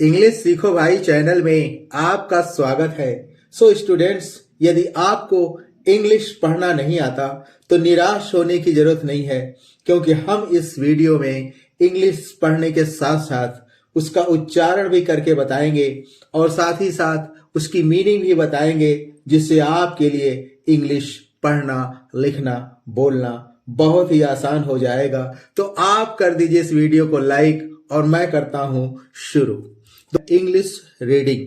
English सीखो भाई channel में आपका स्वागत है। सो स्टूडेंट्स, यदि आपको इंग्लिश पढ़ना नहीं आता तो निराश होने की जरूरत नहीं है, क्योंकि हम इस वीडियो में इंग्लिश पढ़ने के साथ साथ उसका उच्चारण भी करके बताएंगे और साथ ही साथ उसकी मीनिंग भी बताएंगे, जिससे आपके लिए इंग्लिश पढ़ना, लिखना, बोलना बहुत ही आसान हो जाएगा। तो आप कर दीजिए इस वीडियो को लाइक और मैं करता हूं शुरू। तो इंग्लिश रीडिंग,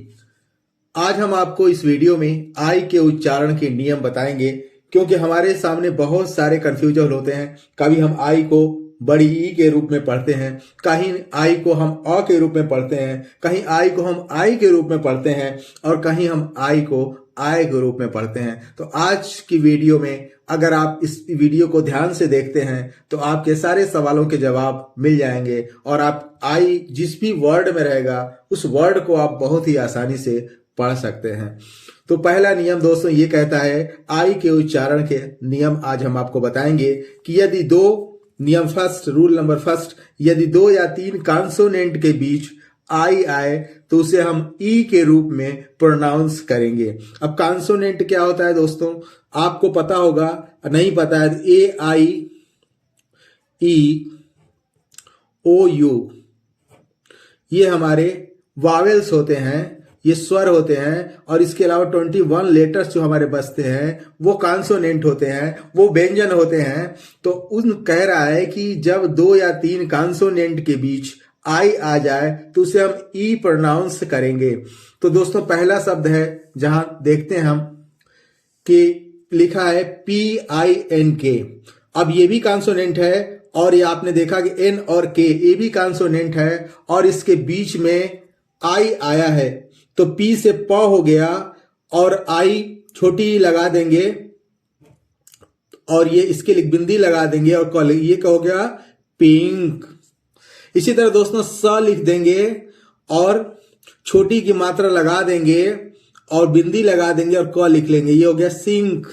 आज हम आपको इस वीडियो में आई के उच्चारण के नियम बताएंगे, क्योंकि हमारे सामने बहुत सारे कंफ्यूजन होते हैं। कभी हम आई को बड़ी ई के रूप में पढ़ते हैं, कहीं आई को हम अ के रूप में पढ़ते हैं, कहीं आई को हम आई के रूप में पढ़ते हैं और कहीं हम आई को आय के रूप में पढ़ते हैं। तो आज की वीडियो में अगर आप इस वीडियो को ध्यान से देखते हैं तो आपके सारे सवालों के जवाब मिल जाएंगे और आप आई जिस भी वर्ड में रहेगा उस वर्ड को आप बहुत ही आसानी से पढ़ सकते हैं। तो पहला नियम दोस्तों ये कहता है, आई के उच्चारण के नियम आज हम आपको बताएंगे कि यदि दो नियम फर्स्ट, रूल नंबर फर्स्ट, यदि दो या तीन कॉन्सोनेंट के बीच आई आए तो उसे हम ई के रूप में प्रोनाउंस करेंगे। अब कॉन्सोनेंट क्या होता है दोस्तों, आपको पता होगा, नहीं पता है ए आई ई ओ यू, ये हमारे वावेल्स होते हैं, ये स्वर होते हैं। और इसके अलावा 21 लेटर्स जो हमारे बचते हैं वो कॉन्सोनेंट होते हैं, वो व्यंजन होते हैं। तो उन कह रहा है कि जब दो या तीन कॉन्सोनेंट के बीच आई आ जाए तो उसे हम ई प्रोनाउंस करेंगे। तो दोस्तों पहला शब्द है, जहां देखते हैं हम कि लिखा है PINK। अब ये भी कॉन्सोनेंट है और ये आपने देखा कि N और K ये भी कॉन्सोनेंट है और इसके बीच में आई आया है तो P से प हो गया और आई छोटी लगा देंगे और ये इसके लिए बिंदी लगा देंगे और कॉल, ये क्या हो गया, पिंक। इसी तरह दोस्तों स लिख देंगे और छोटी की मात्रा लगा देंगे और बिंदी लगा देंगे और क लिख लेंगे, ये हो गया सिंक।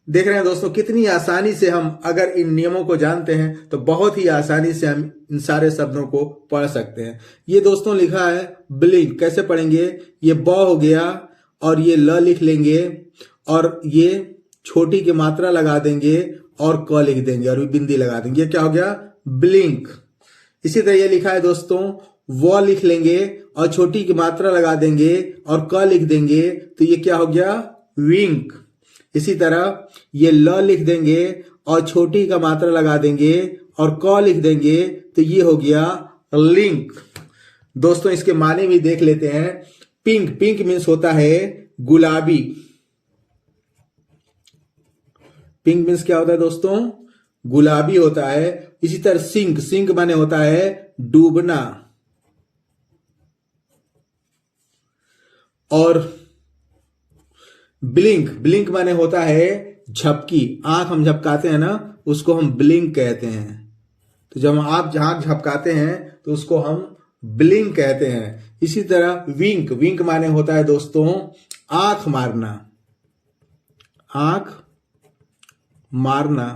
देख रहे हैं दोस्तों कितनी आसानी से हम अगर इन नियमों को जानते हैं तो बहुत ही आसानी से हम इन सारे शब्दों को पढ़ सकते हैं। ये दोस्तों लिखा है ब्लिंक, कैसे पढ़ेंगे, ये ब हो गया और ये ल लिख लेंगे और ये छोटी की मात्रा लगा देंगे और क लिख देंगे और बिंदी लगा देंगे, ये क्या हो गया, ब्लिंक। इसी तरह ये लिखा है दोस्तों वो लिख लेंगे और छोटी की मात्रा लगा देंगे और क लिख देंगे तो ये क्या हो गया, विंक। इसी तरह ये ल लिख देंगे और छोटी का मात्रा लगा देंगे और क लिख देंगे तो ये हो गया लिंक। दोस्तों इसके माने भी देख लेते हैं। पिंक, पिंक मीन्स होता है गुलाबी। पिंक मीन्स क्या होता है दोस्तों, गुलाबी होता है। इसी तरह सिंक, सिंक माने होता है डूबना। और ब्लिंक, ब्लिंक माने होता है झपकी, आंख हम झपकाते हैं ना उसको हम ब्लिंक कहते हैं। तो जब आप आंख झपकाते हैं तो उसको हम ब्लिंक कहते हैं। इसी तरह विंक, विंक माने होता है दोस्तों आंख मारना, आंख मारना,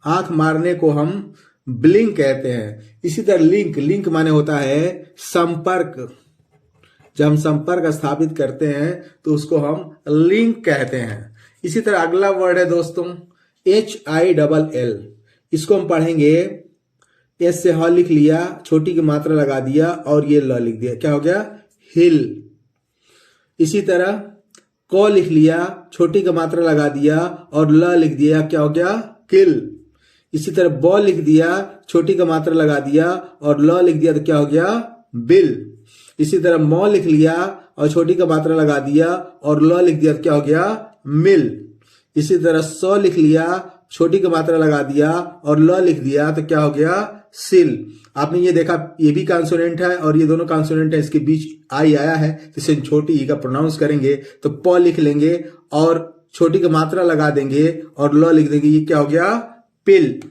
आंख मारने को हम ब्लिंक कहते हैं। इसी तरह लिंक, लिंक माने होता है संपर्क, जब हम संपर्क स्थापित करते हैं तो उसको हम लिंक कहते हैं। इसी तरह अगला वर्ड है दोस्तों HILL, इसको हम पढ़ेंगे, एस से ह लिख लिया, छोटी की मात्रा लगा दिया और ये ल लिख दिया, क्या हो गया, हिल। इसी तरह क लिख लिया, छोटी की मात्रा लगा दिया और ल लिख दिया, क्या हो गया, किल। इसी तरह ब लिख दिया, छोटी का मात्रा लगा दिया और ल लिख दिया तो क्या हो गया, बिल। इसी तरह म लिख लिया और छोटी का मात्रा लगा दिया और ल लिख दिया तो क्या हो गया, मिल। इसी तरह स लिख लिया, छोटी का मात्रा लगा दिया और ल लिख दिया तो क्या हो गया, सिल। आपने ये देखा ये भी कॉन्सोनेंट है और ये दोनों कॉन्सोनेंट है, इसके बीच आई आया है तो इसे छोटी ई का प्रोनाउंस करेंगे तो प लिख लेंगे और छोटी का मात्रा लगा देंगे और ल लिख देंगे, ये क्या हो गया, पिल।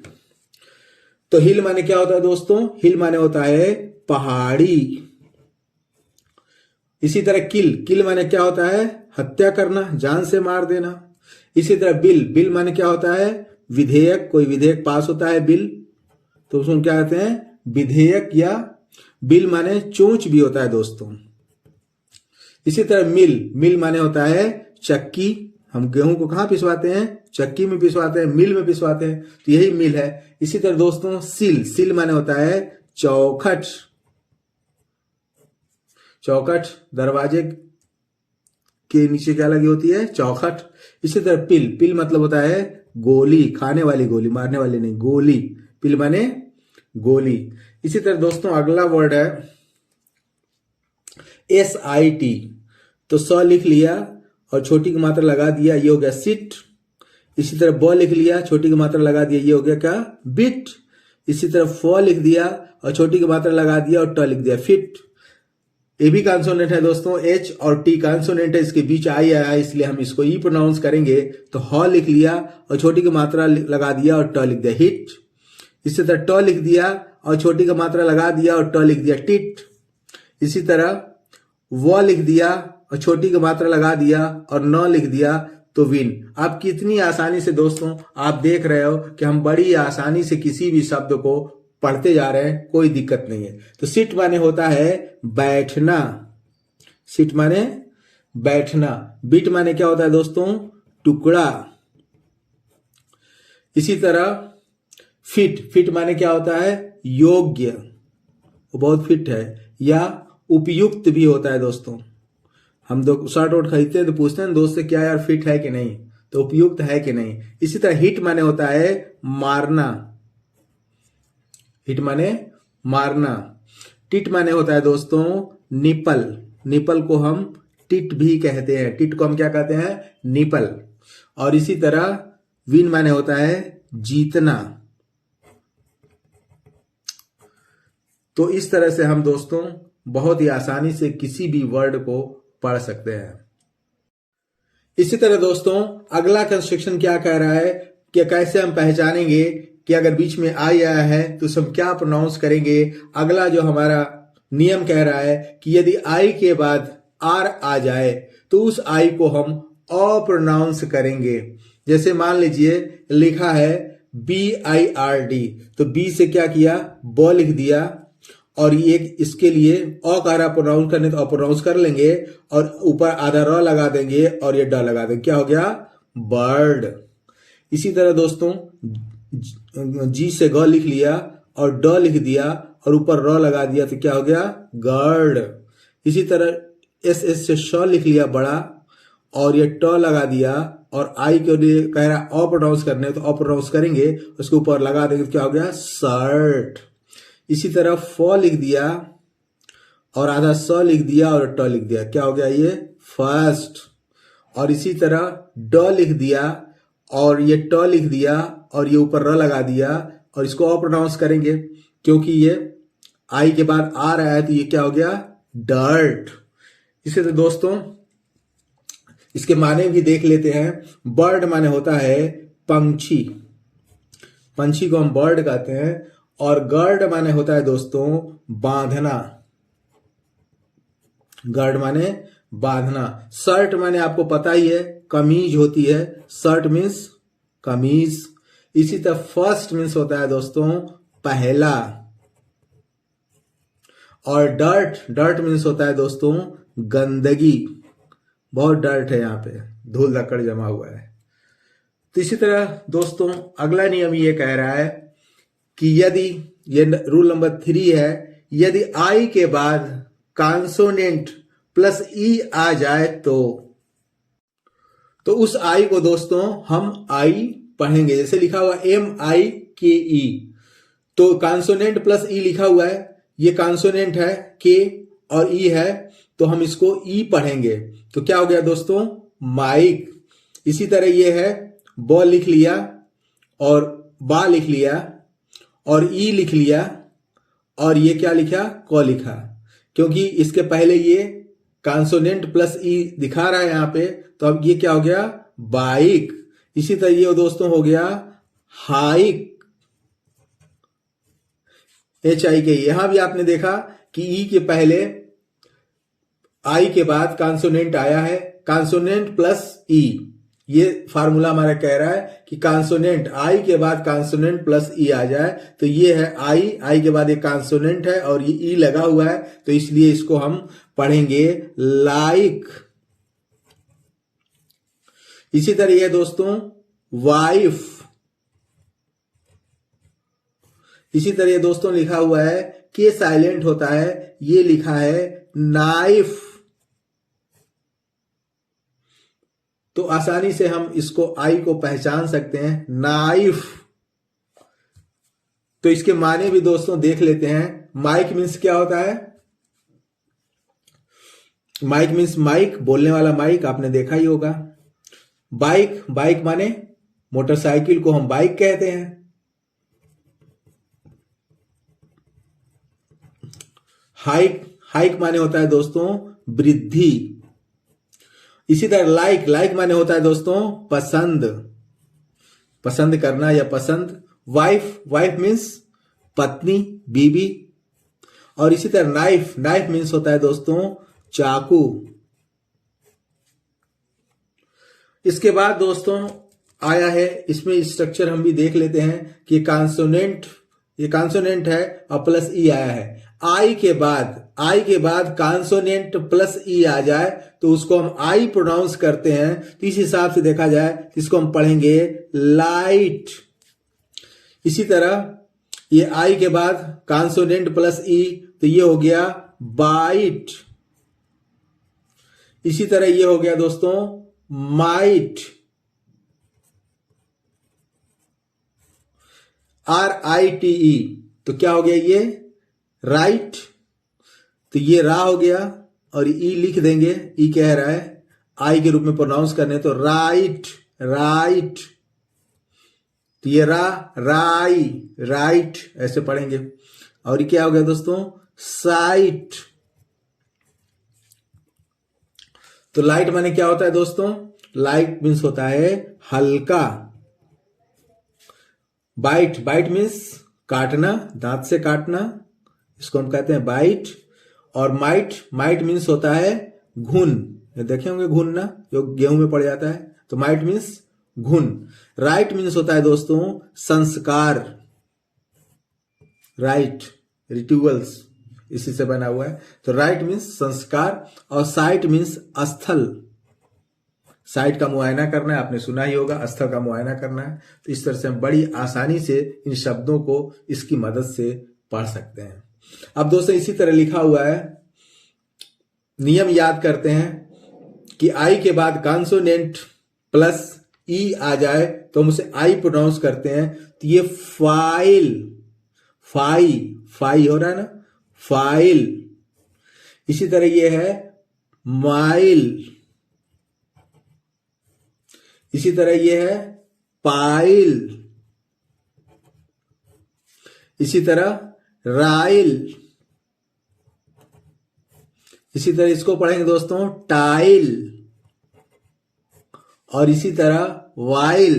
तो हिल माने क्या होता है दोस्तों, हिल माने होता है पहाड़ी। इसी तरह किल, किल माने क्या होता है, हत्या करना, जान से मार देना। इसी तरह बिल, बिल माने क्या होता है, विधेयक, कोई विधेयक पास होता है बिल तो उसको क्या कहते हैं, विधेयक या बिल माने चोंच भी होता है दोस्तों। इसी तरह मिल, मिल माने होता है चक्की। हम गेहूं को कहां पिसवाते हैं? चक्की में पिसवाते हैं, मिल में पिसवाते हैं, तो यही मिल है। इसी तरह दोस्तों सिल, सिल माने होता है चौखट। चौखट दरवाजे के नीचे क्या लगी होती है? चौखट। इसी तरह पिल, पिल मतलब होता है गोली, खाने वाली गोली, मारने वाली नहीं, गोली। पिल माने गोली। इसी तरह दोस्तों अगला वर्ड है SIT। तो स लिख लिया और छोटी की मात्रा लगा दिया, ये हो गया सिट। इसी तरह ब लिख लिया, छोटी की मात्रा लगा दिया, ये हो गया क्या? बिट। इसी तरह फ लिख दिया और छोटी की मात्रा लगा दिया और ट लिख दिया, फिट। ये भी कॉन्सोनेंट है दोस्तों, H और T कॉन्सोनेंट है, इसके बीच आई आया है, इसलिए हम इसको ई प्रोनाउंस करेंगे। तो ह लिख लिया और छोटी की मात्रा लगा दिया और ट लिख दिया, हिट। इसी तरह ट लिख दिया और छोटी की मात्रा लगा दिया और ट लिख दिया, टिट। इसी तरह व लिख दिया और छोटी की मात्रा लगा दिया और न लिख दिया तो विन। आप कितनी आसानी से दोस्तों आप देख रहे हो कि हम बड़ी आसानी से किसी भी शब्द को पढ़ते जा रहे हैं, कोई दिक्कत नहीं है। तो सिट माने होता है बैठना, सिट माने बैठना। बिट माने क्या होता है दोस्तों? टुकड़ा। इसी तरह फिट, फिट माने क्या होता है? योग्य, वो बहुत फिट है, या उपयुक्त भी होता है दोस्तों। हम दो शर्ट वोट खरीदते हैं तो पूछते हैं दोस्त से, क्या यार फिट है कि नहीं? तो उपयुक्त है कि नहीं। इसी तरह हिट माने होता है मारना, हिट माने मारना। टिट माने होता है दोस्तों निपल, निपल को हम टिट भी कहते हैं, टिट को हम क्या कहते हैं? निपल। और इसी तरह विन माने होता है जीतना। तो इस तरह से हम दोस्तों बहुत ही आसानी से किसी भी वर्ड को पढ़ सकते हैं। इसी तरह दोस्तों अगला कंस्ट्रक्शन क्या कह रहा है कि कैसे हम पहचानेंगे कि अगर बीच में आई आया है तो हम क्या प्रोनाउंस करेंगे। अगला जो हमारा नियम कह रहा है कि यदि आई के बाद आर आ जाए तो उस आई को हम अप्रोनाउंस करेंगे। जैसे मान लीजिए लिखा है BIRD, तो बी से क्या किया? ब लिख दिया, और ये इसके लिए अकारा प्रोनाउंस करने तो अप्रोनाउंस कर लेंगे और ऊपर आधा र लगा देंगे और ये ड लगा देंगे, क्या हो गया? बर्ड। इसी तरह दोस्तों जी से ग लिख लिया और ड लिख दिया और ऊपर र लगा दिया तो क्या हो गया? गर्ड। इसी तरह एस से श लिख लिया बड़ा और ये ट लगा दिया और आई के लिए कह रहा है अप्रोनाउंस करने तो अप्रोनाउंस करेंगे, उसके ऊपर लगा देंगे तो क्या हो गया? शर्ट। इसी तरह फ लिख दिया और आधा स लिख दिया और ट लिख दिया, क्या हो गया? ये फर्स्ट। और इसी तरह ड लिख दिया और ये ट लिख दिया और ये ऊपर र लगा दिया और इसको अप्रोनाउंस करेंगे क्योंकि ये आई के बाद आ रहा है तो ये क्या हो गया? डर्ट। इसी तरह दोस्तों इसके माने भी देख लेते हैं। बर्ड माने होता है पंछी, पंछी को हम बर्ड कहते हैं। और गर्ड माने होता है दोस्तों बांधना, गर्ड माने बांधना। शर्ट माने आपको पता ही है कमीज होती है, शर्ट मीन्स कमीज। इसी तरह फर्स्ट मीन्स होता है दोस्तों पहला। और डर्ट, डर्ट मीन्स होता है दोस्तों गंदगी, बहुत डर्ट है, यहाँ पे धूल धक्कड़ जमा हुआ है। तो इसी तरह दोस्तों अगला नियम ये कह रहा है कि यदि ये रूल नंबर 3 है, यदि आई के बाद कॉन्सोनेंट प्लस ई आ जाए तो उस आई को दोस्तों हम आई पढ़ेंगे। जैसे लिखा हुआ MIKE, तो कॉन्सोनेंट प्लस ई लिखा हुआ है, ये कॉन्सोनेंट है के और ई है तो हम इसको ई पढ़ेंगे। तो क्या हो गया दोस्तों? माइक। इसी तरह ये है ब लिख लिया और बा लिख लिया और ई लिख लिया और ये क्या लिखा? क लिखा, क्योंकि इसके पहले ये कॉन्सोनेंट प्लस ई दिखा रहा है यहाँ पे, तो अब ये क्या हो गया? बाइक। इसी तरह ये दोस्तों हो गया हाइक, HIK। यहां भी आपने देखा कि ई के पहले आई के बाद कॉन्सोनेंट आया है, कॉन्सोनेंट प्लस ई, ये फार्मूला हमारा कह रहा है कि कॉन्सोनेंट आई के बाद कॉन्सोनेंट प्लस ई आ जाए, तो ये है आई के बाद एक कॉन्सोनेंट है और ये ई लगा हुआ है, तो इसलिए इसको हम पढ़ेंगे लाइक। इसी तरह ये दोस्तों वाइफ। इसी तरह दोस्तों लिखा हुआ है के साइलेंट होता है, ये लिखा है नाइफ। तो आसानी से हम इसको आई को पहचान सकते हैं, नाइफ। तो इसके माने भी दोस्तों देख लेते हैं। माइक मीन्स क्या होता है? माइक मीन्स माइक, बोलने वाला माइक, आपने देखा ही होगा। बाइक, बाइक माने मोटरसाइकिल को हम बाइक कहते हैं। हाइक, हाइक माने होता है दोस्तों वृद्धि। इसी तरह लाइक, लाइक माने होता है दोस्तों पसंद, पसंद करना या पसंद। वाइफ, वाइफ मीन्स पत्नी, बीबी। और इसी तरह नाइफ, नाइफ मीन्स होता है दोस्तों चाकू। इसके बाद दोस्तों आया है, इसमें स्ट्रक्चर हम भी देख लेते हैं कि कॉन्सोनेंट, ये कॉन्सोनेंट है और प्लस ई आया है। आई के बाद कॉन्सोनेंट प्लस ई आ जाए तो उसको हम आई प्रोनाउंस करते हैं। तो इस हिसाब से देखा जाए इसको हम पढ़ेंगे लाइट। इसी तरह ये आई के बाद कॉन्सोनेंट प्लस ई, तो ये हो गया बाइट। इसी तरह ये हो गया दोस्तों माइट। RITE, तो क्या हो गया ये राइट। तो ये रा हो गया और ई लिख देंगे, ई कह रहा है आई के रूप में प्रोनाउंस करने, तो राइट, राइट। तो ये रा, राई, राइट, ऐसे पढ़ेंगे। और ये क्या हो गया दोस्तों साइट। तो लाइट माने क्या होता है दोस्तों? लाइट मीन्स होता है हल्का। बाइट, बाइट मीन्स काटना, दांत से काटना, इसको हम कहते हैं बाइट। और माइट, माइट मीन्स होता है घुन, देखे होंगे घुन ना, जो गेहूं में पड़ जाता है, तो माइट मीन्स घुन। राइट मीन्स होता है दोस्तों संस्कार, राइट, रिचुअल्स इसी से बना हुआ है। तो राइट मीन्स संस्कार। और साइट मीन्स स्थल, साइट का मुआयना करना है, आपने सुना ही होगा, स्थल का मुआयना करना है। तो इस तरह से हम बड़ी आसानी से इन शब्दों को इसकी मदद से पढ़ सकते हैं। अब दोस्तों इसी तरह लिखा हुआ है, नियम याद करते हैं कि आई के बाद कॉन्सोनेंट प्लस ई आ जाए तो हम उसे आई प्रोनाउंस करते हैं। तो ये फाइल, फाई हो रहा है ना, फाइल। इसी तरह ये है माइल। इसी तरह ये है पाइल। इसी तरह राइल। इसी तरह इसको पढ़ेंगे दोस्तों टाइल। और इसी तरह वाइल।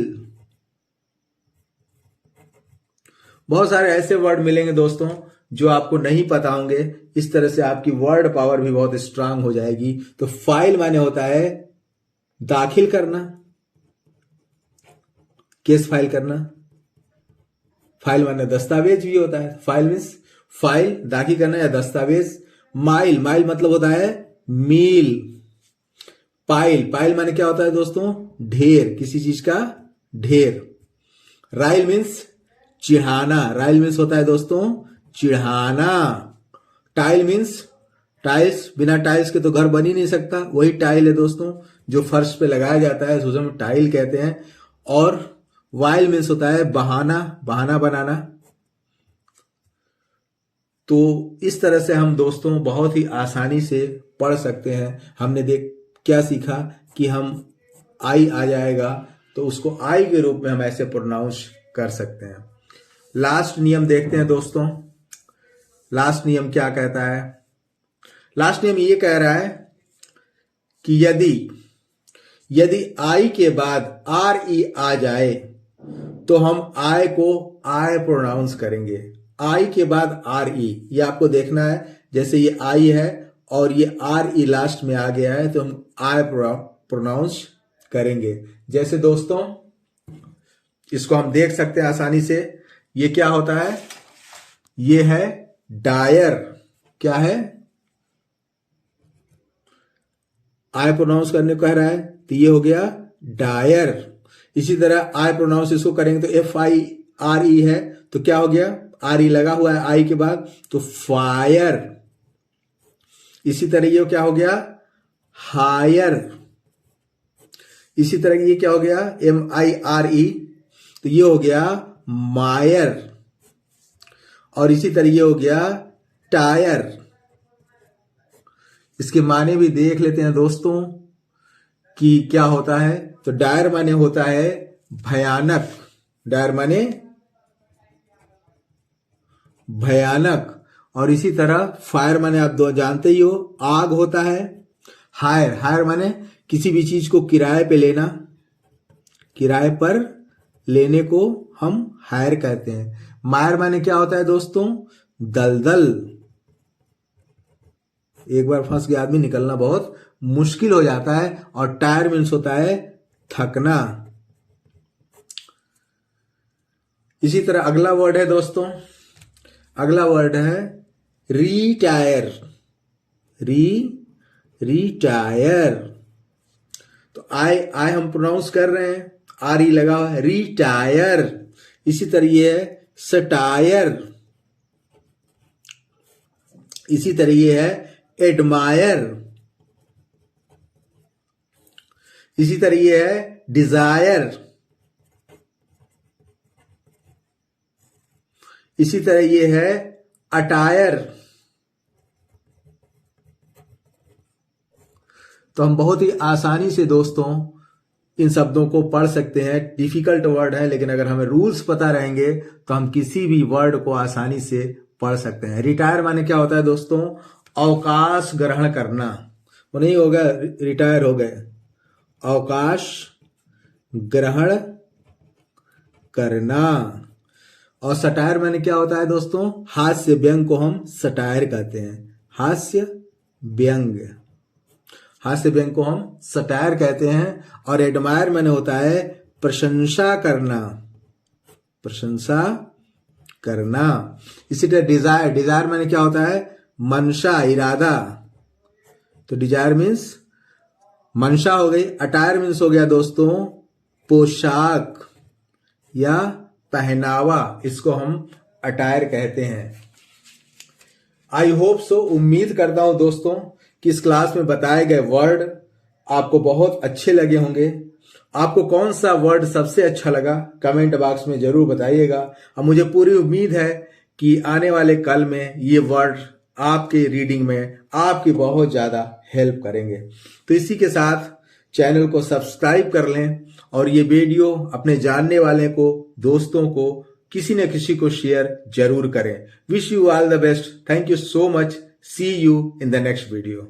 बहुत सारे ऐसे वर्ड मिलेंगे दोस्तों जो आपको नहीं पता होंगे। इस तरह से आपकी वर्ड पावर भी बहुत स्ट्रांग हो जाएगी। तो फाइल माने होता है दाखिल करना, केस फाइल करना। फाइल माने दस्तावेज भी होता है। फाइल मीन्स फाइल, दाखिल करना या दस्तावेज। माइल, माइल मतलब होता है मील। पाइल, पाइल माने क्या होता है दोस्तों? ढेर, किसी चीज का ढेर। राइल मीन्स चिढ़ाना। राइल मीन्स होता है दोस्तों चिढ़ाना। टाइल मीन्स टाइल्स, बिना टाइल्स के तो घर बन ही नहीं सकता, वही टाइल है दोस्तों जो फर्श पे लगाया जाता है, उसे हम टाइल कहते हैं। और वाइल मीन्स होता है बहाना, बहाना बनाना। तो इस तरह से हम दोस्तों बहुत ही आसानी से पढ़ सकते हैं। हमने क्या सीखा कि हम आई आ जाएगा तो उसको आई के रूप में हम ऐसे प्रोनाउंस कर सकते हैं। लास्ट नियम देखते हैं दोस्तों। लास्ट नियम क्या कहता है? लास्ट नियम ये कह रहा है कि यदि आई के बाद आर ई आ जाए तो हम आई को आई प्रोनाउंस करेंगे। आई के बाद आर ई, ये आपको देखना है। जैसे ये आई है और ये आर ई लास्ट में आ गया है तो हम आई प्रोनाउंस करेंगे। जैसे दोस्तों इसको हम देख सकते हैं आसानी से, ये क्या होता है, ये है डायर। क्या है, आई प्रोनाउंस करने को कह रहा है तो ये हो गया डायर। इसी तरह आई प्रोनाउंस इसको करेंगे तो FIRE है, तो क्या हो गया, RE लगा हुआ है आई के बाद, तो फायर। इसी तरह ये क्या हो गया, हायर। इसी तरह ये क्या हो गया, MIRE, तो ये हो गया मायर। और इसी तरह ये हो गया टायर। इसके माने भी देख लेते हैं दोस्तों कि क्या होता है। तो डायर माने होता है भयानक, डायर माने भयानक। और इसी तरह फायर माने आप दो जानते ही हो, आग होता है। हायर, हायर माने किसी भी चीज को किराए पे लेना, किराए पर लेने को हम हायर कहते हैं। मायर माने क्या होता है दोस्तों, दलदल। एक बार फंस गया आदमी, निकलना बहुत मुश्किल हो जाता है। और टायर मीन्स होता है थकना। इसी तरह अगला वर्ड है दोस्तों, अगला वर्ड है रिटायर। रिटायर, तो आई हम प्रोनाउंस कर रहे हैं, RE लगा हुआ है, रिटायर। इसी तरह ये है सटायर। इसी तरह ये है एडमायर। इसी तरह ये है डिजायर। इसी तरह ये है अटायर। तो हम बहुत ही आसानी से दोस्तों इन शब्दों को पढ़ सकते हैं। डिफिकल्ट वर्ड है, लेकिन अगर हमें रूल्स पता रहेंगे तो हम किसी भी वर्ड को आसानी से पढ़ सकते हैं। रिटायर माने क्या होता है दोस्तों, अवकाश ग्रहण करना। वो नहीं होगा रिटायर हो गए, अवकाश ग्रहण करना। और सटायर माने क्या होता है दोस्तों, हास्य व्यंग को हम सटायर कहते हैं। हास्य व्यंग, हास्य व्यंग को हम सटायर कहते हैं। और एडमायर माने होता है प्रशंसा करना, प्रशंसा करना। इसी तरह डिजायर, डिजायर माने क्या होता है, मनसा, इरादा। तो डिजायर मीन्स मनसा हो गई। अटायर मीन्स हो गया दोस्तों पोशाक या पहनावा, इसको हम अटायर कहते हैं। आई होप सो, उम्मीद करता हूं दोस्तों कि इस क्लास में बताए गए वर्ड आपको बहुत अच्छे लगे होंगे। आपको कौन सा वर्ड सबसे अच्छा लगा कमेंट बॉक्स में जरूर बताइएगा। और मुझे पूरी उम्मीद है कि आने वाले कल में ये वर्ड आपके रीडिंग में आपकी बहुत ज्यादा हेल्प करेंगे। तो इसी के साथ चैनल को सब्सक्राइब कर लें और ये वीडियो अपने जानने वाले को, दोस्तों को, किसी न किसी को शेयर जरूर करें। Wish you all the best. Thank you so much. See you in the next video.